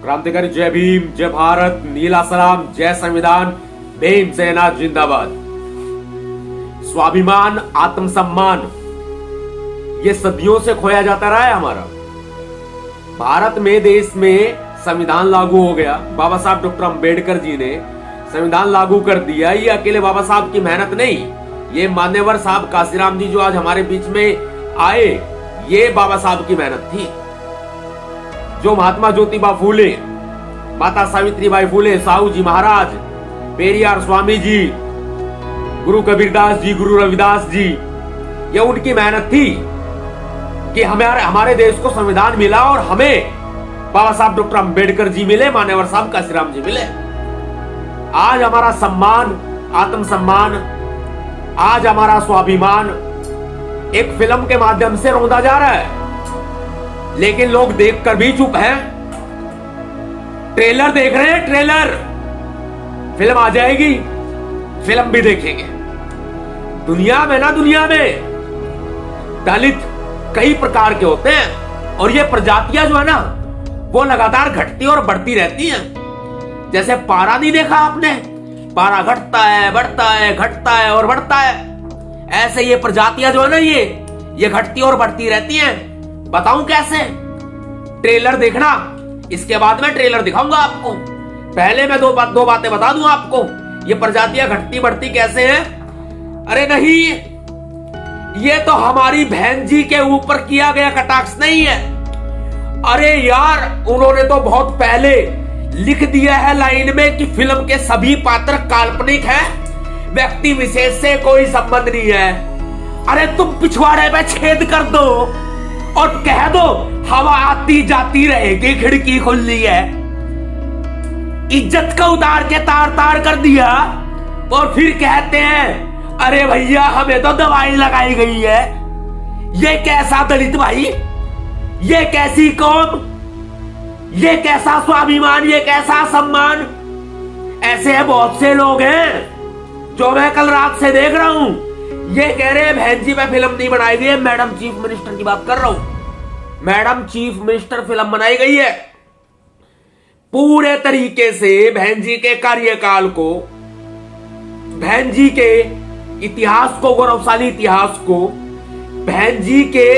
क्रांतिकारी जय भीम, जय भारत, नीला सलाम, जय संविधान, भीम सेना जिंदाबाद। स्वाभिमान, आत्मसम्मान ये सदियों से खोया जाता रहा है हमारा। भारत में, देश में संविधान लागू हो गया। बाबा साहब डॉक्टर अंबेडकर जी ने संविधान लागू कर दिया। ये अकेले बाबा साहब की मेहनत नहीं, ये मान्यवर साहब काशीराम जी जो आज हमारे बीच में आए, ये बाबा साहब की मेहनत थी। जो महात्मा ज्योतिबा फूले, माता सावित्रीबाई फूले, साहू जी महाराज, पेरियार स्वामी जी, गुरु कबीरदास जी, गुरु रविदास जी, ये उनकी मेहनत थी कि हमारे देश को संविधान मिला और हमें बाबा साहब डॉक्टर अंबेडकर जी मिले, मान्यवर साहब काशीराम जी मिले। आज हमारा सम्मान, आत्मसम्मान, आज हमारा स्वाभिमान एक फिल्म के माध्यम से रौंदा जा रहा है, लेकिन लोग देखकर भी चुप हैं। ट्रेलर देख रहे हैं, ट्रेलर। फिल्म आ जाएगी, फिल्म भी देखेंगे। दुनिया में दलित कई प्रकार के होते हैं और ये प्रजातियां जो है ना, वो लगातार घटती और बढ़ती रहती हैं। जैसे पारा नहीं देखा आपने, पारा घटता है, बढ़ता है, घटता है और बढ़ता है। ऐसे ये प्रजातियां जो है ना, ये घटती और बढ़ती रहती हैं। बताऊं कैसे? ट्रेलर देखना, इसके बाद मैं ट्रेलर दिखाऊंगा आपको। पहले मैं दो बातें बता दूं आपको, ये प्रजातियां घटती बढ़ती कैसे हैं। अरे नहीं, ये तो हमारी बहन जी के ऊपर किया गया कटाक्ष नहीं है। अरे यार, उन्होंने तो बहुत पहले लिख दिया है लाइन में कि फिल्म के सभी पात्र काल्पनिक हैं, व्यक्ति विशेष से कोई संबंध नहीं है। अरे तुम पिछवाड़े पे छेद कर दो और कह दो हवा आती जाती रहेगी, खिड़की खुली है। इज्जत को उतार के तार तार कर दिया और फिर कहते हैं अरे भैया हमें तो दवाई लगाई गई है। ये कैसा दलित भाई, ये कैसी कौम, ये कैसा स्वाभिमान, ये कैसा सम्मान। ऐसे बहुत से लोग हैं जो मैं कल रात से देख रहा हूं, ये कह रहे हैं बहन जी पे फिल्म नहीं बनाई गई है। मैडम चीफ मिनिस्टर की बात कर रहा हूं, मैडम चीफ मिनिस्टर फिल्म बनाई गई है। पूरे तरीके से बहन जी के कार्यकाल को, बहन जी के इतिहास को, गौरवशाली इतिहास को, बहन जी के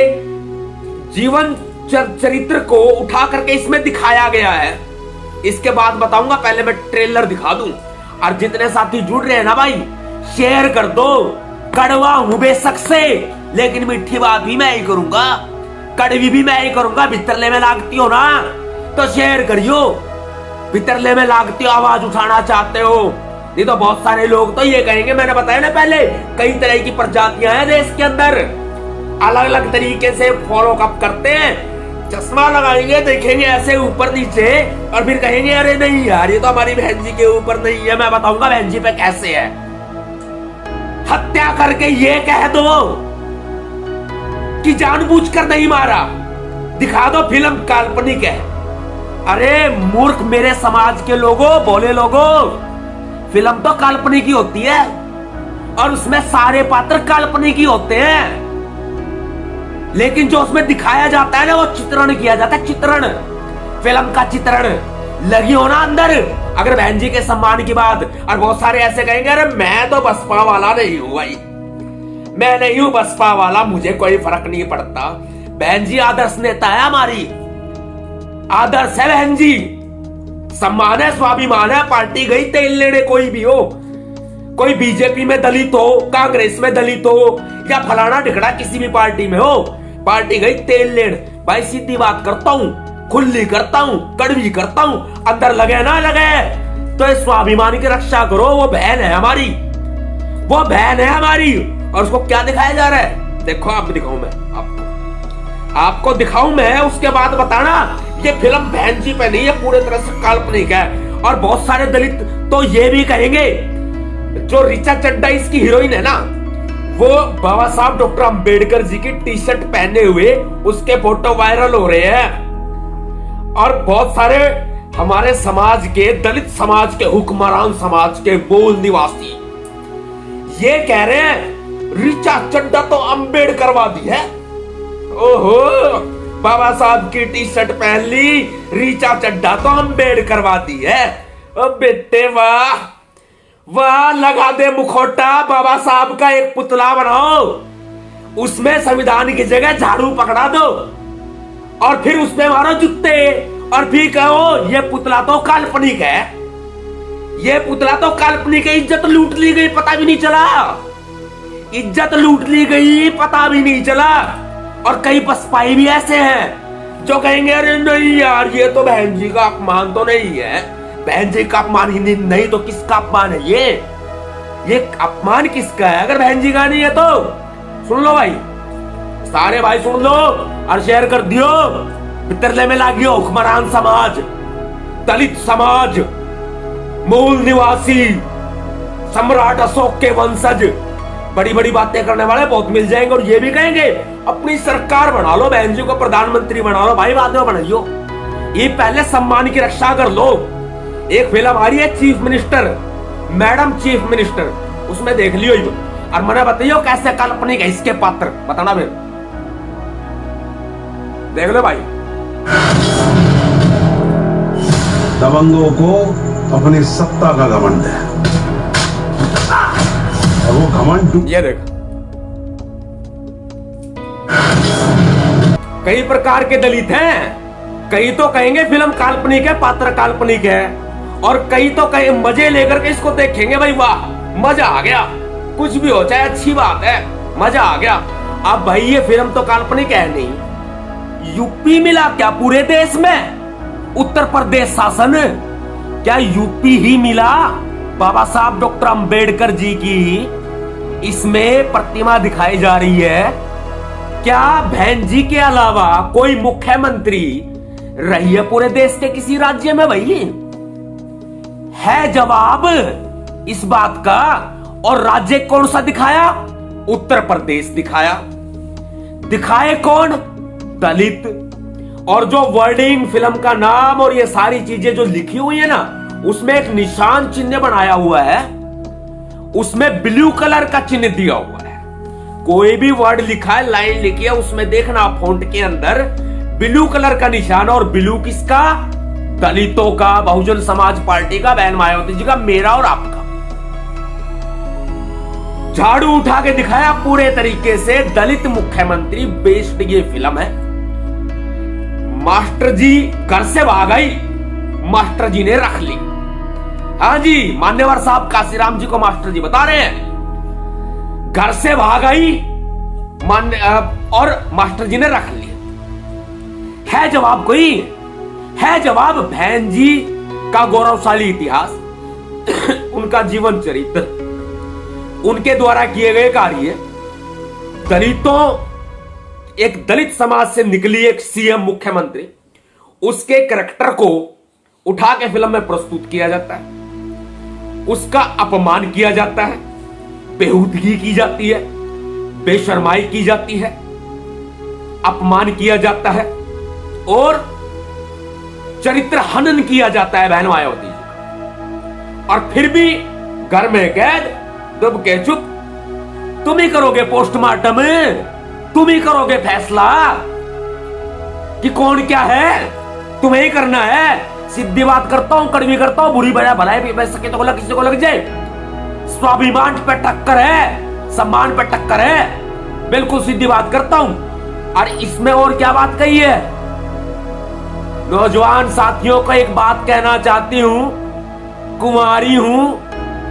जीवन चरित्र को उठा करके इसमें दिखाया गया है। इसके बाद बताऊंगा, पहले मैं ट्रेलर दिखा दूं। और जितने साथी जुड़ रहे हैं ना भाई, शेयर कर दो। कड़वा हूं बेशक से, लेकिन मीठी बात भी मैं ही करूंगा, कड़वी भी मैं ही करूंगा। भितरले में लागती हो ना तो शेयर करियो। भितरले में लागती हो, आवाज उठाना चाहते हो, नहीं तो बहुत सारे लोग तो ये कहेंगे, मैंने बताया ना पहले, कई तरह की प्रजातियां हैं देश के अंदर, अलग अलग तरीके से फॉलो अप करते हैं। चश्मा लगाएंगे, देखेंगे ऐसे ऊपर नीचे और फिर कहेंगे अरे नहीं यार, ये तो हमारी बहन जी के ऊपर नहीं है। मैं बताऊंगा बहन जी पे कैसे है। हत्या करके ये कह दो कि जानबूझकर नहीं मारा, दिखा दो फिल्म काल्पनिक है। अरे मूर्ख मेरे समाज के लोगों, भोले लोगों, फिल्म तो काल्पनिक ही होती है और उसमें सारे पात्र काल्पनिक ही होते हैं, लेकिन जो उसमें दिखाया जाता है ना, वो चित्रण किया जाता है। चित्रण, फिल्म का चित्रण लगी हो ना अंदर। अगर बहन जी के सम्मान की बात, और बहुत सारे ऐसे कहेंगे अरे मैं तो बसपा वाला नहीं हूं भाई, मैं नहीं हूं बसपा वाला, मुझे कोई फर्क नहीं पड़ता। बहन जी आदर्श नेता है, हमारी आदर्श है बहन जी, सम्मान है, स्वाभिमान है। पार्टी गई तेल लेने, कोई भी हो, कोई बीजेपी में दलित हो, कांग्रेस में दलित हो, या फलाना ढिकड़ा किसी भी पार्टी में हो, पार्टी गई तेल लेने। भाई सीधी बात करता हूं, खुली करता हूं, कड़वी करता हूं, अंदर लगे ना लगे तो इस स्वाभिमान की रक्षा करो। वो बहन है हमारी, वो बहन है हमारी। और उसको क्या दिखाया जा रहा है, देखो आप दिखाऊं मैं आपको दिखाऊं मैं, उसके बाद बताना ये फिल्म बहन जी पे नहीं है, पूरे तरह से काल्पनिक है। और बहुत सारे दलित तो ये भी कहेंगे, जो ऋचा चड्ढा इसकी हीरोइन है ना, वो बाबा साहब डॉक्टर अंबेडकर जी की टी शर्ट पहने हुए उसके फोटो वायरल हो रहे हैं। और बहुत सारे हमारे समाज के, दलित समाज के, हुक्मरान समाज के मूल निवासी ये कह रहे हैं ऋचा चड्ढा तो अंबेडकरवादी है। ओहो, बाबा साहब की टी शर्ट पहन ली, रीचा चड्ढा तो अम्बेडकर करवाती है। ओ बेटे वाह वाह, लगा दे मुखौटा, बाबा साहब का एक पुतला बनाओ, उसमें संविधान की जगह झाड़ू पकड़ा दो और फिर उसमें मारो जूते और फिर कहो ये पुतला तो काल्पनिक है, ये पुतला तो काल्पनिक है। इज्जत लूट ली गई, पता भी नहीं चला, इज्जत लूट ली गई, पता भी नहीं चला। और कई बसपाई भी ऐसे हैं जो कहेंगे अरे नहीं यार ये तो बहन जी का अपमान तो नहीं है, बहन जी का अपमान ही नहीं तो किसका अपमान है? ये अपमान किसका है अगर बहन जी का नहीं है तो? सुन लो भाई, सारे भाई सुन लो और शेयर कर दियो। पितरले में लागियो हुक्मरान समाज, दलित समाज, मूल निवासी, सम्राट अशोक के वंशज, बड़ी बड़ी बातें करने वाले बहुत मिल जाएंगे और ये भी कहेंगे अपनी सरकार बना लो, बहन जी को प्रधानमंत्री बना लो। भाई बाद में बनाइयो, ये पहले सम्मान की रक्षा कर लो। एक फिल्म आ रही है chief minister, madam chief minister, उसमें देख लियो और मैंने बताइयो कैसे काल्पनिक है इसके पात्र, बताना फिर देख लो भाई। दबंगों को अपनी सत्ता का घमंड है और वो घमंड ये देख, कई प्रकार के दलित हैं, कई तो कहेंगे फिल्म काल्पनिक है, पात्र काल्पनिक है, और कई तो कहीं मजे लेकर के इसको देखेंगे भाई वाह मजा आ गया, कुछ भी हो चाहे अच्छी बात है, मजा आ गया। अब भाई ये फिल्म तो काल्पनिक है नहीं, यूपी मिला क्या पूरे देश में? उत्तर प्रदेश शासन क्या यूपी ही मिला? बाबा साहब डॉक्टर अंबेडकर जी की इसमें प्रतिमा दिखाई जा रही है। क्या बहन जी के अलावा कोई मुख्यमंत्री रही है पूरे देश के किसी राज्य में? भाई है जवाब इस बात का। और राज्य कौन सा दिखाया? उत्तर प्रदेश दिखाया। दिखाए कौन? दलित। और जो वर्डिंग फिल्म का नाम और ये सारी चीजें जो लिखी हुई है ना, उसमें एक निशान चिन्ह बनाया हुआ है, उसमें ब्लू कलर का चिन्ह दिया हुआ है। कोई भी वर्ड लिखा है, लाइन लिखी है, उसमें देखना फॉन्ट के अंदर ब्लू कलर का निशान। और ब्लू किसका? दलितों का, बहुजन समाज पार्टी का, बहन मायावती जी का, मेरा और आपका। झाड़ू उठा के दिखाया पूरे तरीके से, दलित मुख्यमंत्री बेस्ड ये फिल्म है। मास्टर जी घर से भाग आई, मास्टर जी ने रख ली। हाँ जी, मान्यवर साहब काशीराम जी को मास्टर जी बता रहे हैं, घर से भाग आई और मास्टर जी ने रख लिया। है जवाब कोई? है जवाब? बहन जी का गौरवशाली इतिहास, उनका जीवन चरित्र, उनके द्वारा किए गए कार्य, दलितों, एक दलित समाज से निकली एक सीएम मुख्यमंत्री, उसके कैरेक्टर को उठा के फिल्म में प्रस्तुत किया जाता है, उसका अपमान किया जाता है, बेहूदगी की जाती है, बेशर्माई की जाती है, अपमान किया जाता है और चरित्र हनन किया जाता है बहन मायावती जी। और फिर भी घर में कैद, दब के चुप। तुम ही करोगे पोस्टमार्टम, तुम ही करोगे फैसला कि कौन क्या है, तुम्हें ही करना है। सीधी बात करता हूं, कड़वी करता हूं, बुरी बड़ा भलाई भी बच सके तो बोला किसी को लग जाए। स्वाभिमान पे टक्कर है, सम्मान पे टक्कर है, बिल्कुल सीधी बात करता हूं। और इसमें और क्या बात कही है? नौजवान साथियों को एक बात कहना चाहती हूं, कुंवारी हूं,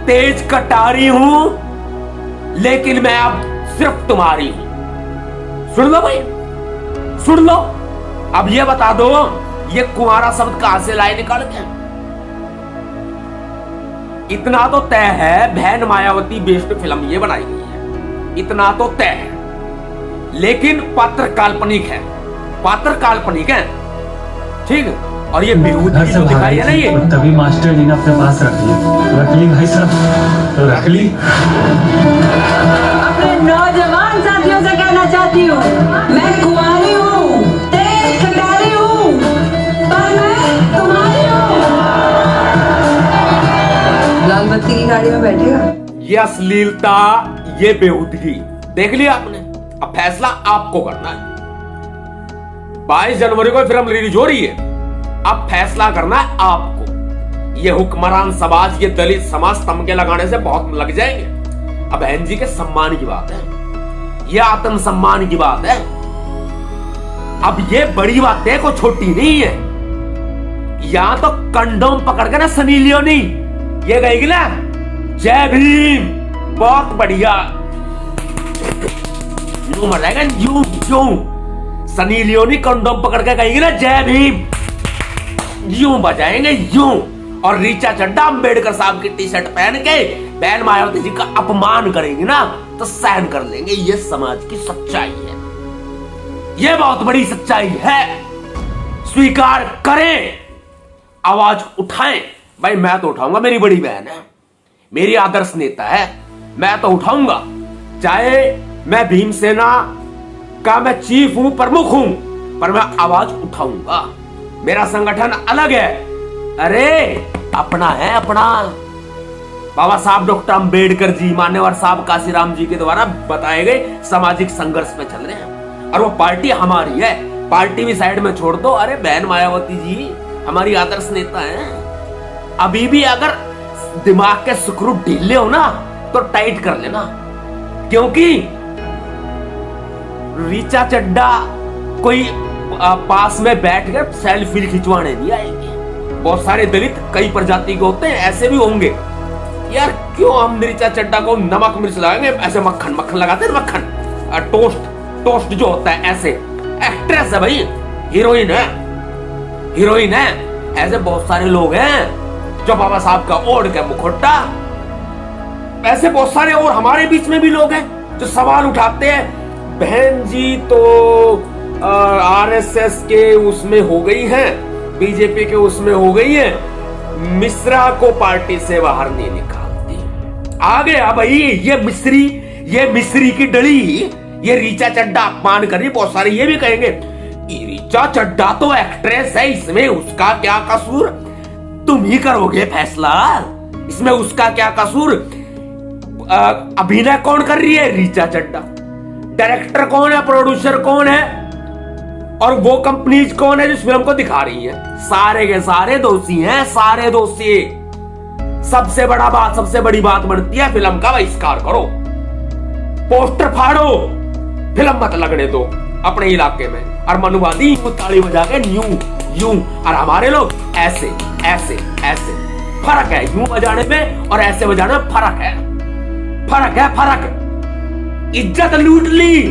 तेज कटारी हूं, लेकिन मैं अब सिर्फ तुम्हारी हूं। सुन लो भाई, सुन लो। अब ये बता दो, ये कुंवारा शब्द कहां से लाए निकाल के? इतना तो तय है, बहन मायावती बेस्ड फिल्म ये बनाई गई है, इतना तो तय है। लेकिन पात्र काल्पनिक है, पात्र काल्पनिक है, ठीक। और ये बेहूदगी जो दिखाई है ना, ये तभी मास्टर जी ने अपने पास रख ली भाई साहब, तो रख ली। अपने नौजवान साथियों से कहना चाहती हूँ, मैं कुंवारी हूँ, तेज कटारी हूँ, पर मैं तुम्हारी हूँ। लाल बत्ती की गाड़ी में बैठेगा। ये अश्लीलता, ये बेहूदगी देख लिया आपने। अब फैसला आपको करना है। 22 जनवरी को फिल्म रिलीज हो रही है। अब फैसला करना है आपको। ये हुक्मरान समाज, ये दलित समाज तमके लगाने से बहुत लग जाएंगे। अब बहन जी के सम्मान की बात है, ये आत्मसम्मान की बात है। अब ये बड़ी बातें को छोटी नहीं है। यहां तो कंडोम पकड़ के ना सनी लियोनी ये गई ना, जय भीम, बहुत बढ़िया, यूं मर जाएगा, यूं यूं सनी लियोनी कंडोम पकड़ के कहेगी ना जय भीम, यूं बजाएंगे यूं। और रीचा चड्ढा अंबेडकर साहब की टी शर्ट पहन के बहन मायावती जी का अपमान करेंगे ना तो सहन कर लेंगे। ये समाज की सच्चाई है, ये बहुत बड़ी सच्चाई है, स्वीकार करें, आवाज उठाएं। भाई मैं तो उठाऊंगा, मेरी बड़ी बहन है, मेरी आदर्श नेता है, मैं तो उठाऊंगा। चाहे मैं भीमसेना का मैं चीफ हूं, प्रमुख हूं, पर मैं आवाज उठाऊंगा। मेरा संगठन अलग है, अरे अपना है, अपना। बाबा साहब डॉक्टर अंबेडकर जी, मान्यवर साहब काशीराम जी के द्वारा बताए गए सामाजिक संघर्ष पे चल रहे हैं, और वो पार्टी हमारी है। पार्टी भी साइड में छोड़ दो। अरे बहन मायावती जी हमारी आदर्श नेता हैं। अभी भी अगर दिमाग के स्क्रू ढीले हो ना तो टाइट कर लेना, क्योंकि रीचा चड्ढा कोई पास में बैठ कर सेल्फी खिंचवाने नहीं आएगी। बहुत सारे दलित कई प्रजाति के होते हैं, ऐसे भी होंगे। यार क्यों हम रीचा चड्ढा को नमक मिर्च लगाएंगे, ऐसे मक्खन मक्खन लगाते हैं, मक्खन टोस्ट जो होता है, ऐसे एक्ट्रेस है भाई, हीरोइन है। ऐसे बहुत सारे लोग हैं जो बाबा साहब का ओढ़ के मुखौटा, ऐसे बहुत सारे और हमारे बीच में भी लोग हैं जो सवाल उठाते हैं। बहन जी तो आरएसएस के उसमें हो गई हैं, बीजेपी के उसमें हो गई हैं, मिश्रा को पार्टी से बाहर नहीं निकालती। आ गया भाई ये मिस्री की डली, ये रीचा चड्ढा अपमान कर रही। बहुत सारे ये भी कहेंगे रीचा चड्ढा तो एक्ट्रेस है, इसमें उसका क्या कसूर, तुम ही करोगे फैसला, इसमें उसका क्या कसूर। अभिनय कौन कर रही है, रीचा चड्ढा। डायरेक्टर कौन है, प्रोड्यूसर कौन है, और वो कंपनीज कौन है जिस फिल्म को दिखा रही है। सारे के सारे दोषी हैं, सारे दोषी। सबसे बड़ी बात बनती है फिल्म का बहिष्कार करो, पोस्टर फाड़ो, फिल्म मत लगने दो अपने इलाके में। और मनुवादी ताली बजा के यूं, और हमारे लोग ऐसे ऐसे ऐसे। फर्क है यूं बजाने में और ऐसे बजाने में, फर्क। इज्जत लूट ली,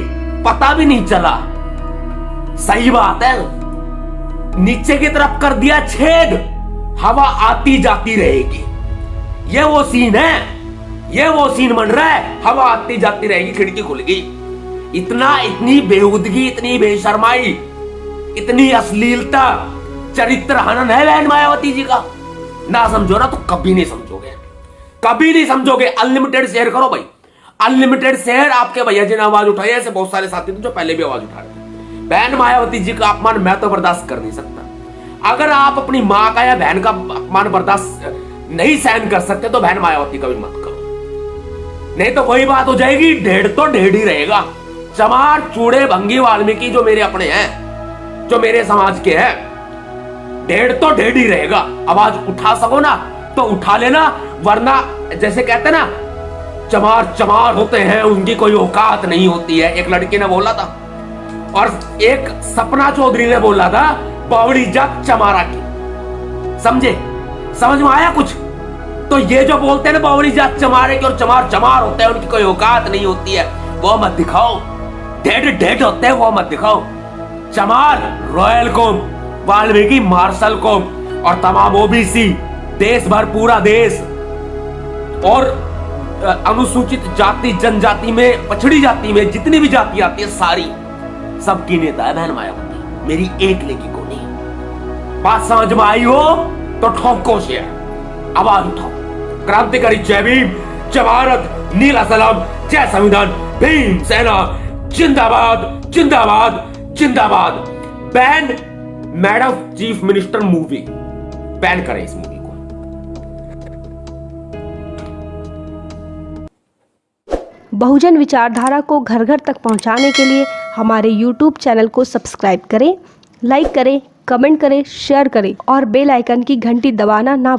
पता भी नहीं चला। सही बात है, नीचे की तरफ कर दिया छेद, हवा आती जाती रहेगी। ये वो सीन बन रहा है, हवा आती जाती रहेगी, खिड़की खुल गई। इतनी बेहुदगी, इतनी बेशर्माई, इतनी अश्लीलता, चरित्र हनन है बहन मायावती जी का। ना समझो ना तो कभी नहीं समझोगे। अनलिमिटेड शेयर करो भाई, अनलिमिटेड शेयर। आपके भैया जी ने आवाज उठाई, ऐसे बहुत सारे साथी थे जो पहले भी आवाज उठा रहे थे। बहन मायावती जी का अपमान मैं तो बर्दाश्त कर नहीं सकता। अगर आप अपनी माँ का या बहन का अपमान बर्दाश्त नहीं सहन कर सकते तो बहन मायावती का भी मत करो, नहीं तो वही बात हो जाएगी, ढेड़ तो ढेड़ ही रहेगा। चमार चूड़े भंगी वाल्मीकि जो मेरे अपने हैं, जो मेरे समाज के हैं, ढेड़ तो ढेड़ ही रहेगा। आवाज उठा सको ना तो उठा लेना, वरना जैसे कहते ना चमार होते हैं, उनकी कोई औकात नहीं होती है। एक लड़की ने बोला था, और एक सपना चौधरी ने बोला था, बावड़ी जात चमारा की। समझ में आया कुछ? तो ये जो बोलते हैं ना बावड़ी जात चमारे की और चमार होते हैं, उनकी कोई औकात नहीं होती है, वो मत दिखाओ। ढेड होते हैं, वो मत दिखाओ। चमार रॉयल कौम, वाल्मीकि मार्शल कौम, और तमाम ओबीसी, देश भर, पूरा देश, और अनुसूचित जाति जनजाति में, पछड़ी जाति में जितनी भी जाति आती है सारी, सबकी नेता है बहन मायावती, मेरी एक लेकी को नहीं। बात समझ में आई हो तो ठोको शेयर, आवाज उठाओ। क्रांतिकारी जय भीम, जय भारत, नीला सलाम, जय संविधान, भीम सेना जिंदाबाद जिंदाबाद जिंदाबाद। Ban madam chief minister movie, ban करें इस मूवी को। बहुजन विचारधारा को घर घर तक पहुंचाने के लिए हमारे YouTube चैनल को सब्सक्राइब करें, लाइक करें, कमेंट करें, शेयर करें और बेल आइकन की घंटी दबाना ना